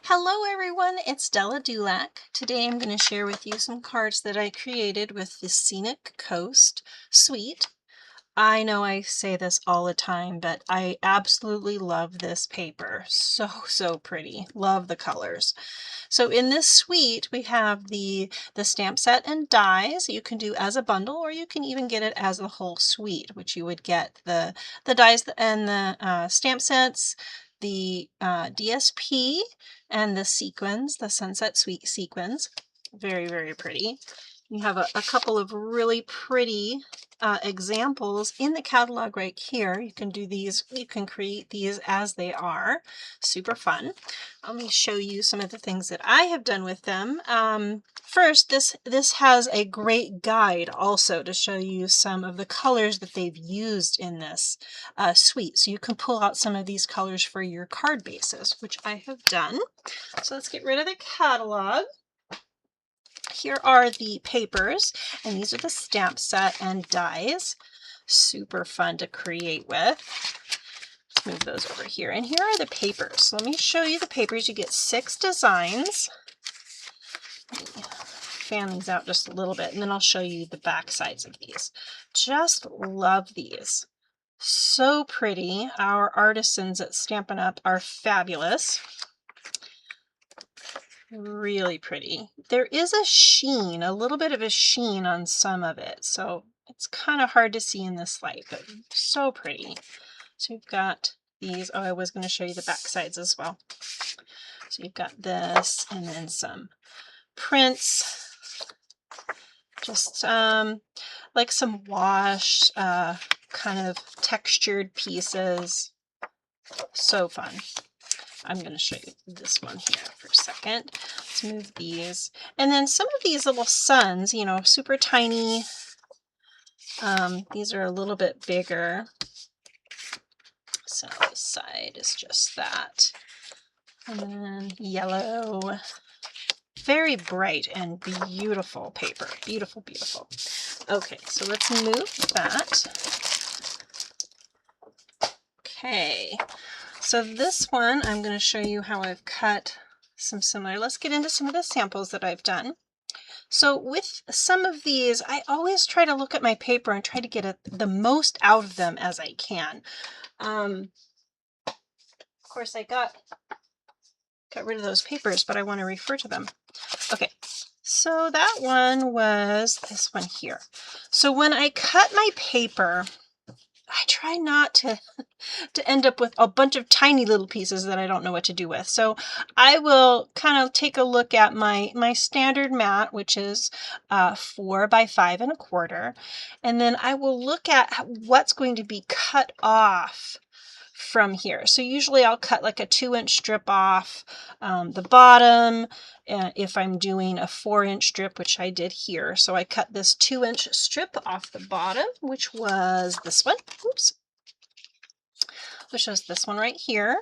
Hello everyone, it's Della DuLac. Today I'm going to share with you some cards that I created with the Scenic Coast suite. I know I say this all the time, but I absolutely love this paper. So pretty. Love the colors. So in this suite, we have the stamp set and dies you can do as a bundle, or you can even get it as a whole suite, which you would get the dies and the stamp sets, the DSP, and the sequins, the Sunset Suite sequins. Very pretty. You have a couple of really pretty examples in the catalog right here. You can do these, you can create these as they are. Super fun. Let me show you some of the things that I have done with them. First, this has a great guide also to show you some of the colors that they've used in this suite. So you can pull out some of these colors for your card bases, which I have done. So let's get rid of the catalog. Here are the papers, and these are the stamp set and dies. Super fun to create with. Let's move those over here. And here are the papers. So let me show you the papers. You get 6 designs. Let me fan these out just a little bit, and then I'll show you the back sides of these. Just love these. So pretty. Our artisans at Stampin' Up! Are fabulous. Really pretty. There is a sheen, a little bit of a sheen on some of it, so it's kind of hard to see in this light, but so pretty. So you've got these. Oh, I was going to show you the back sides as well. So you've got this, and then some prints, just like some wash, kind of textured pieces. So fun. I'm going to show you this one here for a second. Let's move these. And then some of these little suns, you know, super tiny. These are a little bit bigger. So this side is just that. And then yellow. Very bright and beautiful paper. Beautiful. Okay, so let's move that. Okay. So this one, I'm going to show you how I've cut some similar. Let's get into some of the samples that I've done. So with some of these, I always try to look at my paper and try to get the most out of them as I can. Of course, I got rid of those papers, but I want to refer to them. Okay, so that one was this one here. So when I cut my paper, I try not to end up with a bunch of tiny little pieces that I don't know what to do with. So I will kind of take a look at my standard mat, which is 4 by 5 1/4, and then I will look at what's going to be cut off from here. So usually I'll cut like a 2-inch strip off the bottom, if I'm doing a 4-inch strip, which I did here. So I cut this 2-inch strip off the bottom, which was this one. Oops. Which is this one right here.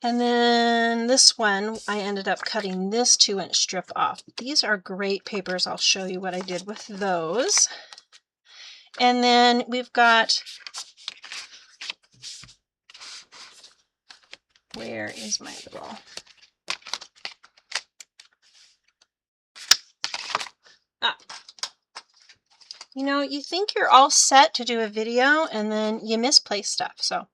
And then this one, I ended up cutting this 2-inch strip off. These are great papers. I'll show you what I did with those. And then we've got, where is my little, you know, you think you're all set to do a video and then you misplace stuff. So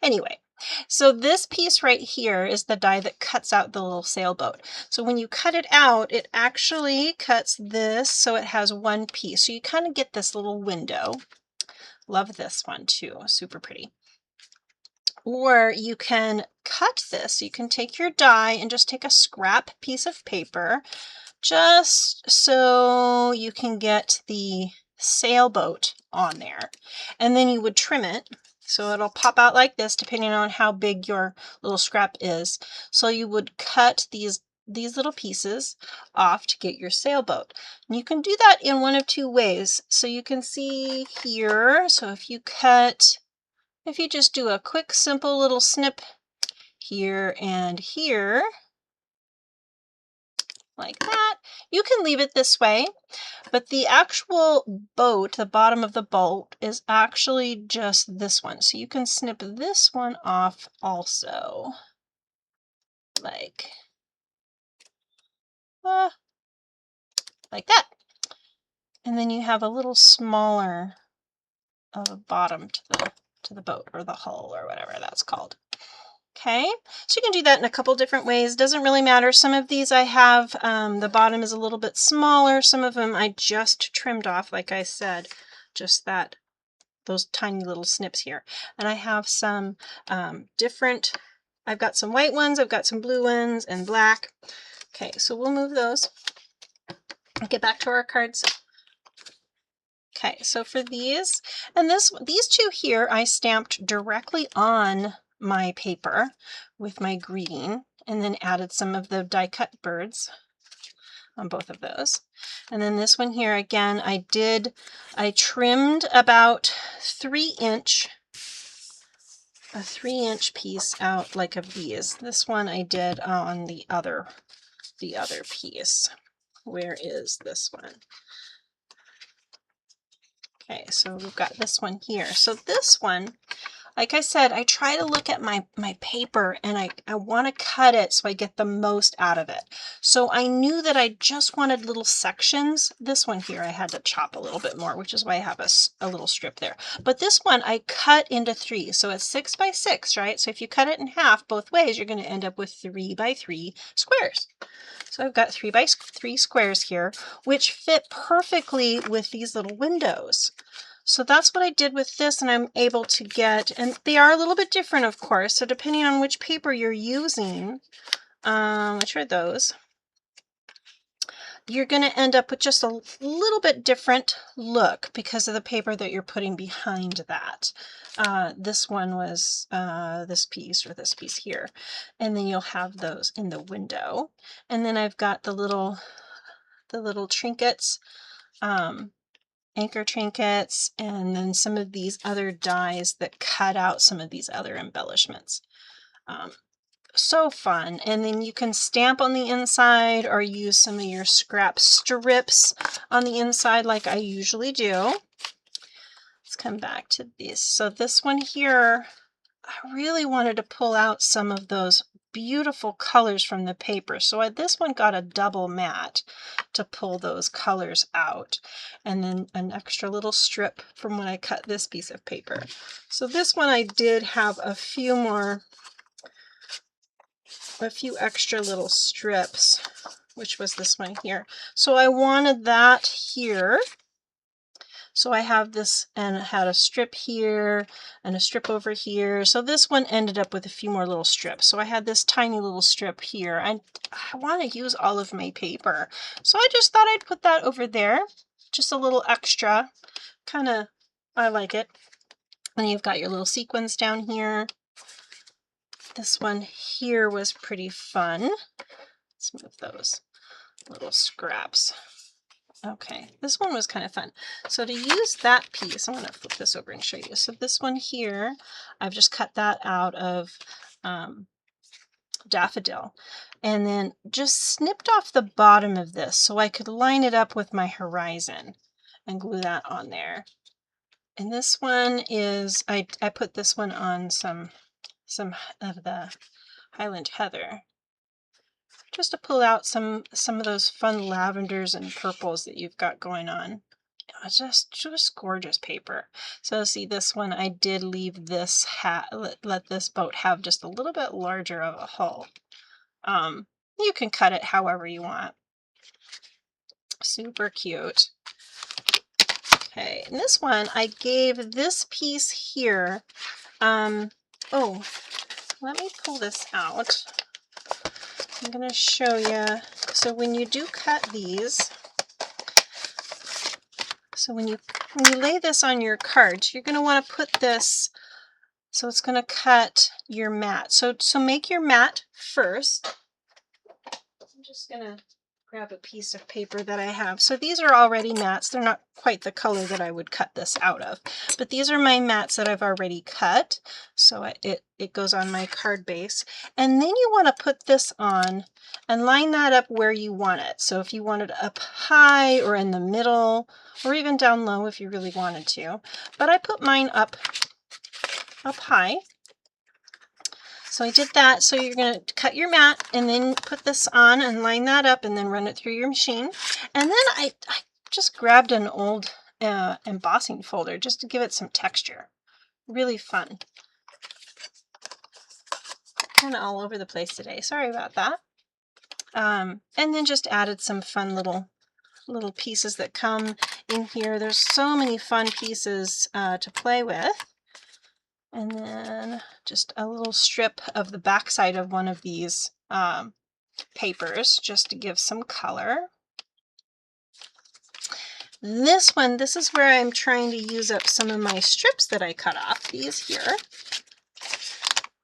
anyway, so this piece right here is the die that cuts out the little sailboat. So when you cut it out, it actually cuts this so it has one piece. So you kind of get this little window. Love this one too, super pretty. Or you can cut this. You can take your die and just take a scrap piece of paper, just so you can get the sailboat on there. And then you would trim it. So it'll pop out like this, depending on how big your little scrap is. So you would cut these little pieces off to get your sailboat. And you can do that in one of 2 ways. So you can see here, so if you just do a quick, simple little snip here and here, like that, you can leave it this way, but the actual boat, the bottom of the boat, is actually just this one. So you can snip this one off also. uh, like that. And then you have a little smaller of a bottom to the boat, or the hull, or whatever that's called. Okay, so you can do that in a couple different ways. Doesn't really matter. Some of these I have, the bottom is a little bit smaller. Some of them I just trimmed off, like I said, just those tiny little snips here. And I have some different, I've got some white ones, I've got some blue ones, and black. Okay, so we'll move those. Get back to our cards. Okay, so for these, and these two here I stamped directly on my paper with my greeting, and then added some of the die cut birds on both of those. And then this one here, again, I trimmed about a 3-inch piece out, like of these. This one I did on the other piece. Where is this one? Okay, so we've got this one here. So this one, like I said, I try to look at my paper, and I want to cut it so I get the most out of it. So I knew that I just wanted little sections. This one here I had to chop a little bit more, which is why I have a little strip there. But this one I cut into 3, so it's 6 by 6, right? So if you cut it in half both ways, you're going to end up with 3 by 3 squares. So I've got 3 by 3 squares here, which fit perfectly with these little windows. So that's what I did with this, and I'm able to get, and they are a little bit different, of course, so depending on which paper you're using, which are those, you're going to end up with just a little bit different look because of the paper that you're putting behind that. This one was this piece, or this piece here, and then you'll have those in the window. And then I've got the little trinkets, anchor trinkets, and then some of these other dies that cut out some of these other embellishments. So fun. And then you can stamp on the inside, or use some of your scrap strips on the inside like I usually do. Let's come back to these. So this one here, I really wanted to pull out some of those beautiful colors from the paper. So this one got a double mat to pull those colors out, and then an extra little strip from when I cut this piece of paper. So this one I did have a few extra little strips, which was this one here. So I wanted that here. So I have this, and it had a strip here and a strip over here. So this one ended up with a few more little strips. So I had this tiny little strip here, and I want to use all of my paper. So I just thought I'd put that over there. Just a little extra. Kind of, I like it. And you've got your little sequins down here. This one here was pretty fun. Let's move those little scraps. Okay, this one was kind of fun. So to use that piece, I'm going to flip this over and show you. So this one here, I've just cut that out of daffodil, and then just snipped off the bottom of this so I could line it up with my horizon and glue that on there. And this one is, I put this one on some of the Highland Heather, just to pull out some of those fun lavenders and purples that you've got going on. Just gorgeous paper. So see, this one I did leave this let this boat have just a little bit larger of a hull. You can cut it however you want. Super cute. Okay, and this one I gave this piece here. Oh, let me pull this out. I'm going to show you. So when you do cut these, so when you lay this on your cards, you're going to want to put this, so it's going to cut your mat. So make your mat first. I'm just going to grab a piece of paper that I have. So these are already mats. They're not quite the color that I would cut this out of, but these are my mats that I've already cut. So it goes on my card base. And then you want to put this on and line that up where you want it. So if you want it up high or in the middle, or even down low if you really wanted to. But I put mine up high. So I did that. So you're going to cut your mat and then put this on and line that up and then run it through your machine. And then I just grabbed an old embossing folder just to give it some texture. Really fun. Kind of all over the place today. Sorry about that. And then just added some fun little pieces that come in here. There's so many fun pieces to play with. And then just a little strip of the backside of one of these papers just to give some color. This one, this is where I'm trying to use up some of my strips that I cut off, these here.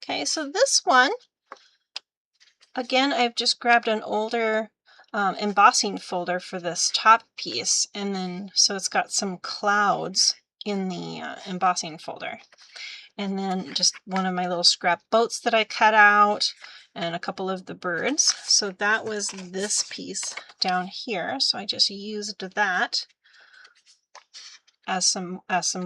Okay, so this one, again, I've just grabbed an older embossing folder for this top piece, and then so it's got some clouds in the embossing folder. And then just one of my little scrap boats that I cut out and a couple of the birds. So that was this piece down here. So I just used that as some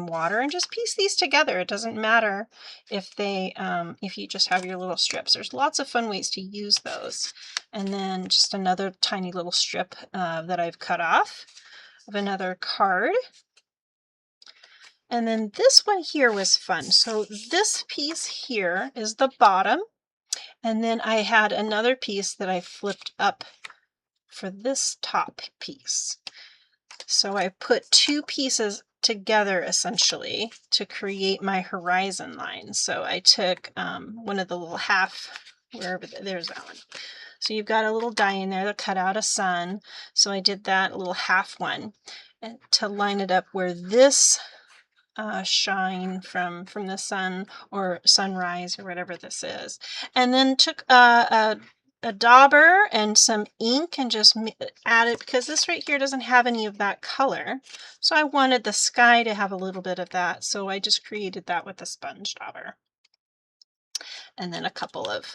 water and just piece these together. It doesn't matter if they if you just have your little strips. There's lots of fun ways to use those. And then just another tiny little strip that I've cut off of another card. And then this one here was fun. So this piece here is the bottom. And then I had another piece that I flipped up for this top piece. So I put two pieces together essentially to create my horizon line. So I took one of the little half, wherever, there's that one. So you've got a little die in there that cut out a sun. So I did that little half one and to line it up where this shine from the sun or sunrise or whatever this is, and then took a dauber and some ink and just added, because this right here doesn't have any of that color, so I wanted the sky to have a little bit of that, so I just created that with a sponge dauber. And then a couple of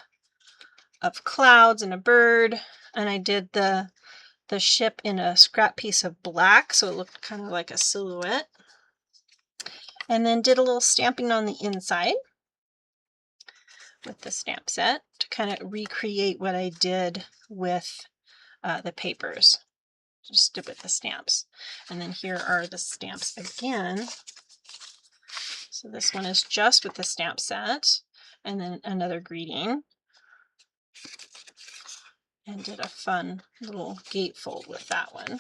clouds and a bird, and I did the ship in a scrap piece of black so it looked kind of like a silhouette. And then did a little stamping on the inside with the stamp set to kind of recreate what I did with the papers, just did with the stamps. And then here are the stamps again. So this one is just with the stamp set, and then another greeting. And did a fun little gatefold with that one.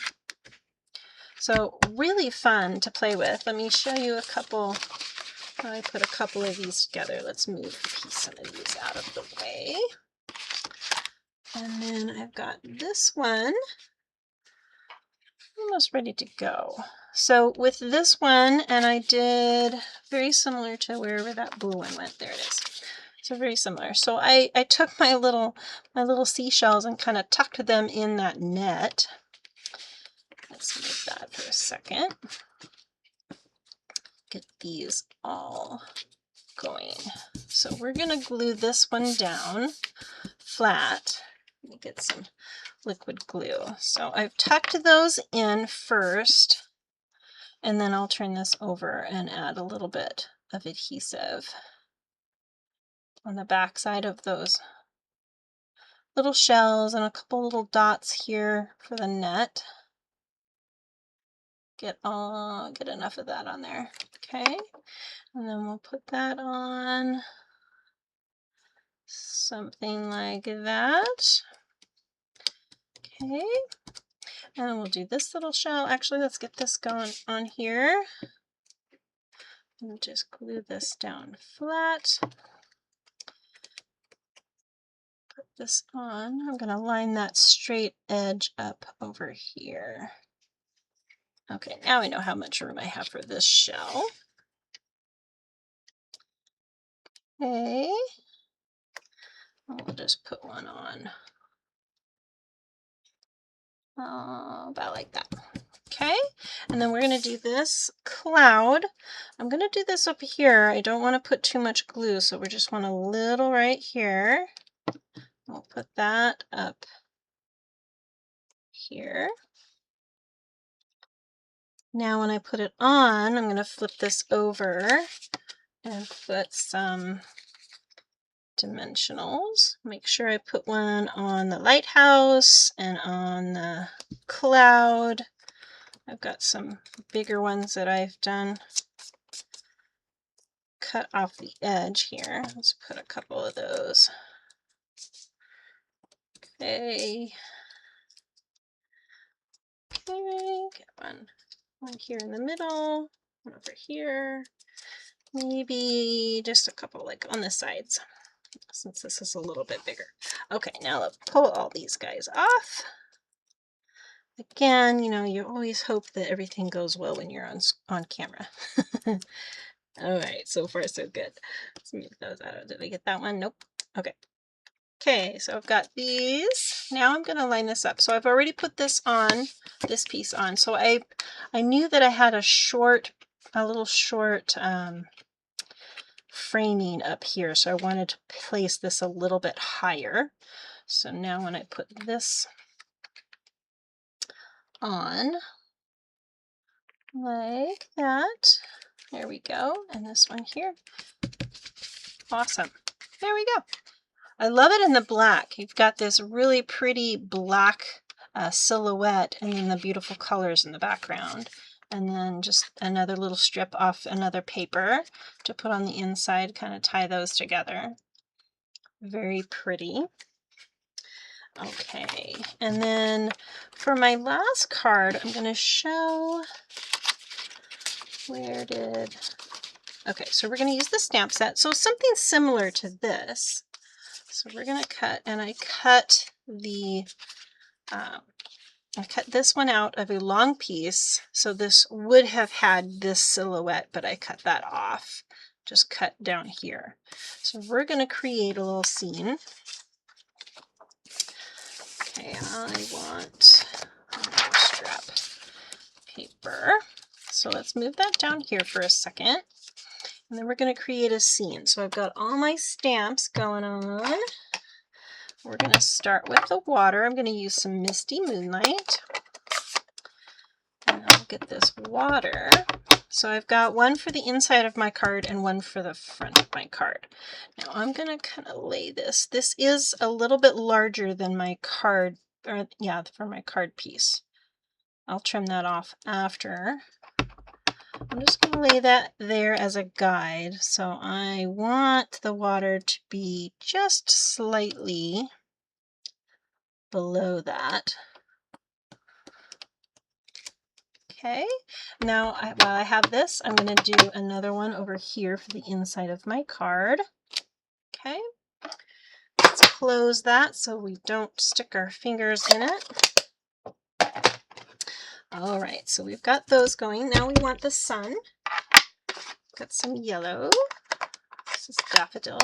So really fun to play with. Let me show you a couple. I put a couple of these together. Let's move some of these out of the way. And then I've got this one almost ready to go. So with this one, and I did very similar to wherever that blue one went. There it is. So very similar. So I took my little seashells and kind of tucked them in that net. Let's move that for a second. Get these all going. So we're going to glue this one down flat. Let me get some liquid glue. So I've tucked those in first, and then I'll turn this over and add a little bit of adhesive on the back side of those little shells and a couple little dots here for the net. Get enough of that on there. Okay. And then we'll put that on something like that. Okay. And then we'll do this little shell. Actually, let's get this going on here. And just glue this down flat. Put this on. I'm going to line that straight edge up over here. Okay, now I know how much room I have for this shell. Okay. We'll just put one on. About like that. Okay, and then we're going to do this cloud. I'm going to do this up here. I don't want to put too much glue, so we just want a little right here. We'll put that up here. Now when I put it on, I'm going to flip this over and put some dimensionals. Make sure I put one on the lighthouse and on the cloud. I've got some bigger ones that I've done. Cut off the edge here. Let's put a couple of those. Okay. Okay, get one here in the middle, one over here. Maybe just a couple like on the sides, since this is a little bit bigger. Okay, now let's pull all these guys off. Again, you know, you always hope that everything goes well when you're on camera. All right, so far so good. Let's move those out. Did I get that one? Nope. Okay. Okay, so I've got these. Now I'm going to line this up. So I've already put this piece on. So I knew that I had a little short framing up here. So I wanted to place this a little bit higher. So now when I put this on like that, there we go. And this one here. Awesome. There we go. I love it in the black. You've got this really pretty black silhouette and then the beautiful colors in the background. And then just another little strip off another paper to put on the inside, kind of tie those together. Very pretty. Okay, and then for my last card, I'm going to show, okay, so we're going to use the stamp set. So something similar to this. So we're going to cut, and I cut this one out of a long piece. So this would have had this silhouette, but I cut that off. Just cut down here. So we're going to create a little scene. Okay, I want another strap paper. So let's move that down here for a second. And then we're going to create a scene. So I've got all my stamps going on. We're going to start with the water. I'm going to use some Misty Moonlight. And I'll get this water. So I've got one for the inside of my card and one for the front of my card. Now I'm going to kind of lay this. This is a little bit larger than my card, or yeah, for my card piece. I'll trim that off after. I'm just going to lay that there as a guide. So I want the water to be just slightly below that. Okay, now while I have this, I'm going to do another one over here for the inside of my card. Okay, let's close that so we don't stick our fingers in it. All right, so we've got those going. Now we want the sun. Got some yellow. This is daffodil.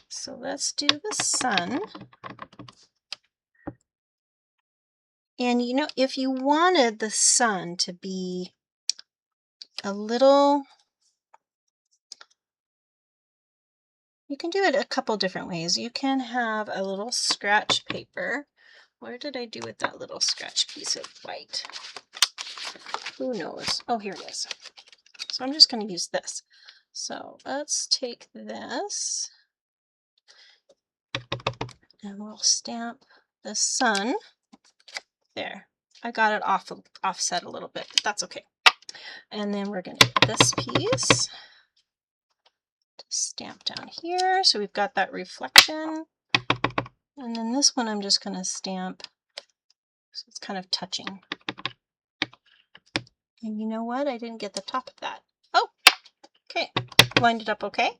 So let's do the sun. And you know, if you wanted the sun to be a little, you can do it a couple different ways. You can have a little scratch paper. Where did I do with that little scratch piece of white? Who knows? Oh, here it is. So I'm just going to use this. So let's take this and we'll stamp the sun. There. I got it offset a little bit, but that's okay. And then we're going to get this piece to stamp down here. So we've got that reflection. And then this one I'm just going to stamp so it's kind of touching. And you know what? I didn't get the top of that. Oh, okay. Lined it up okay.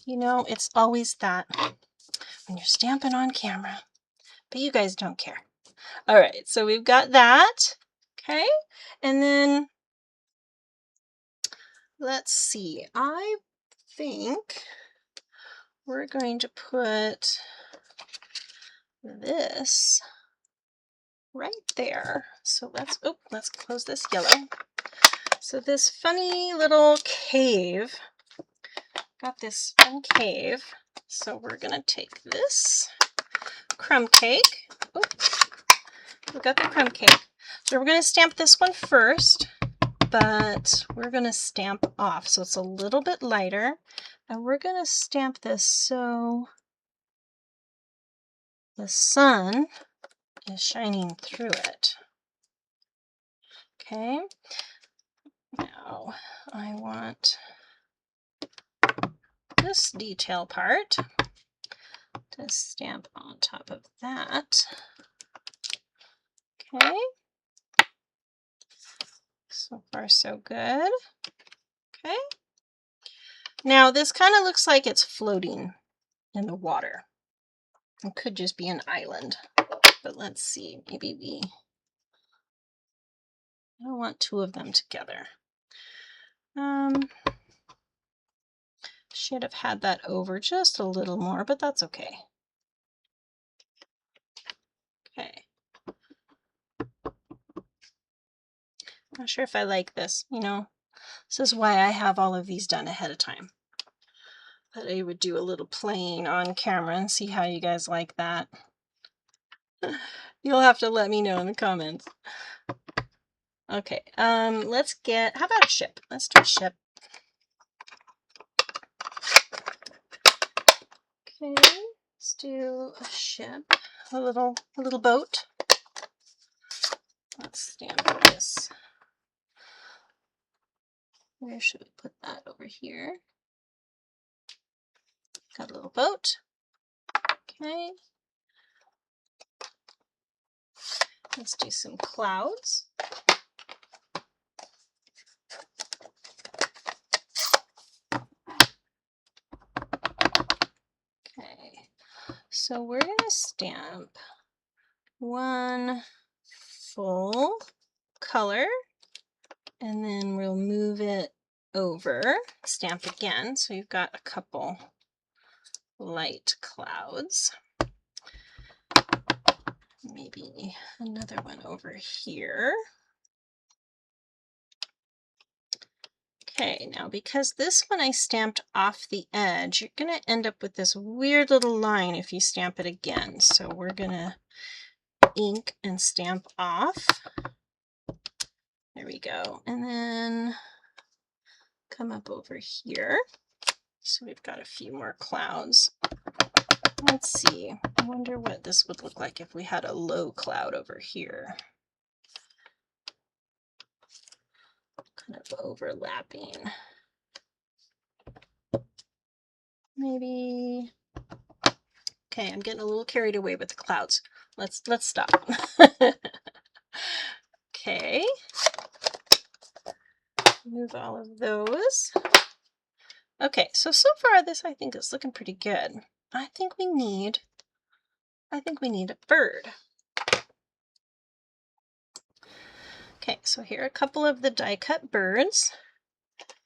You know, it's always that when you're stamping on camera, but you guys don't care. All right, so we've got that. Okay, and then let's see. I think we're going to put this right there. So let's close this yellow. So this funny little cave, got this fun cave. So we're gonna take this crumb cake. Oops, we got the crumb cake. So we're gonna stamp this one first, but we're going to stamp off. So it's a little bit lighter, and we're going to stamp this so the sun is shining through it. Okay, now I want this detail part to stamp on top of that. Okay, so far so good. Okay, now this kind of looks like it's floating in the water. It could just be an island, but let's see, maybe I don't want two of them together. Should have had that over just a little more, but that's okay. Okay. Not sure if I like this, you know. This is why I have all of these done ahead of time. But I would do a little playing on camera and see how you guys like that. You'll have to let me know in the comments. Okay, let's get, how about a ship? Let's do a ship. Okay, let's do a ship, a little boat. Let's stamp this. Where should we put that? Over here. Got a little boat. Okay. Let's do some clouds. Okay, so we're going to stamp one full color, and then we'll move it over, stamp again, so you've got a couple light clouds. Maybe another one over here. Okay, now because this one I stamped off the edge, you're going to end up with this weird little line if you stamp it again. So we're going to ink and stamp off. There we go. And then come up over here. So we've got a few more clouds. Let's see. I wonder what this would look like if we had a low cloud over here. Kind of overlapping. Maybe. Okay, I'm getting a little carried away with the clouds. Let's stop. Okay. Move all of those. Okay, so far this I think is looking pretty good. I think we need a bird. Okay, so here are a couple of the die cut birds.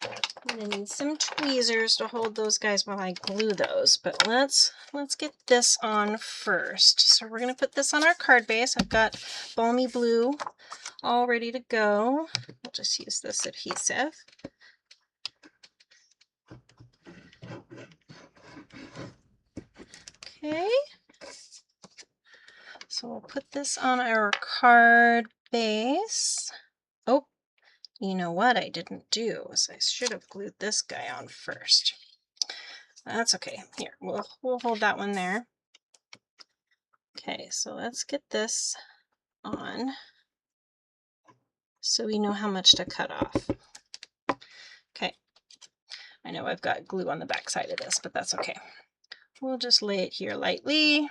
I'm gonna need some tweezers to hold those guys while I glue those, but let's get this on first. So we're gonna put this on our card base. I've got Balmy Blue all ready to go. I'll just use this adhesive. Okay, so we'll put this on our card base. Oh, you know what I didn't do is I should have glued this guy on first. That's okay. Here, we'll hold that one there. Okay, so let's get this on so we know how much to cut off. Okay, I know I've got glue on the back side of this, but that's okay. We'll just lay it here lightly.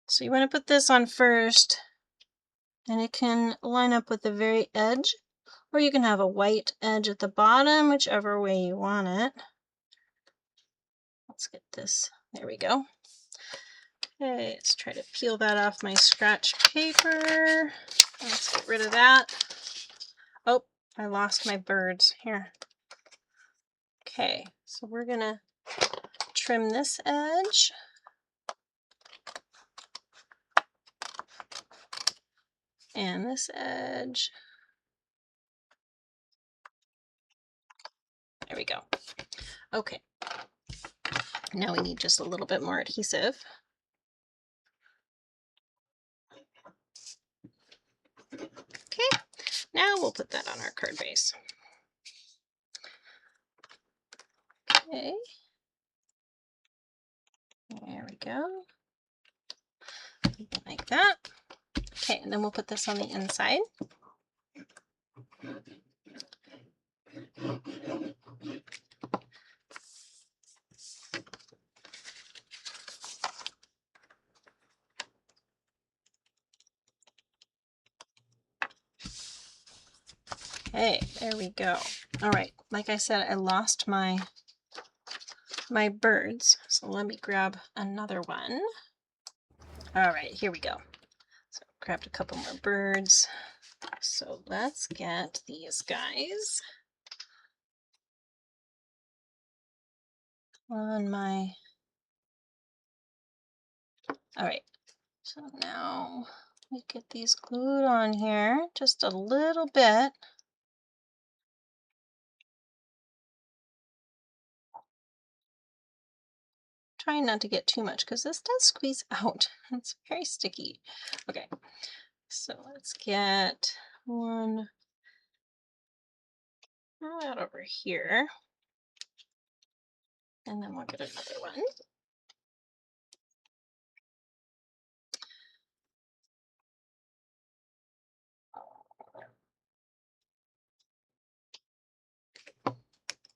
So you want to put this on first, and it can line up with the very edge, or you can have a white edge at the bottom, whichever way you want it. Let's get this, there we go. Okay, let's try to peel that off my scratch paper. Let's get rid of that. Oh, I lost my birds here. Okay, so we're gonna trim this edge. And this edge. There we go. Okay. Now we need just a little bit more adhesive. Okay. Now we'll put that on our card base. Okay. There we go. Like that. Okay, and then we'll put this on the inside. Okay, there we go. All right, like I said, I lost my birds, so let me grab another one. All right, here we go. So grabbed a couple more birds. So let's get these guys on my... All right, so now we get these glued on here just a little bit. Trying not to get too much because this does squeeze out. It's very sticky. Okay, so let's get one out over here. And then we'll get another one.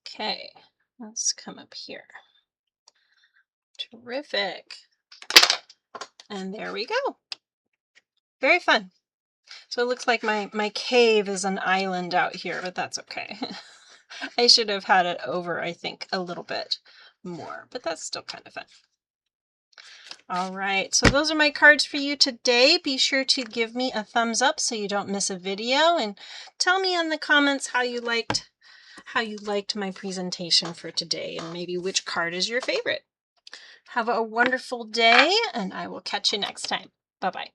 Okay, let's come up here. Terrific. And there we go. Very fun. So it looks like my cave is an island out here, but that's okay. I should have had it over, I think, a little bit more, but that's still kind of fun. All right, so those are my cards for you today. Be sure to give me a thumbs up so you don't miss a video, and tell me in the comments how you liked my presentation for today, and maybe which card is your favorite. Have a wonderful day, and I will catch you next time. Bye-bye.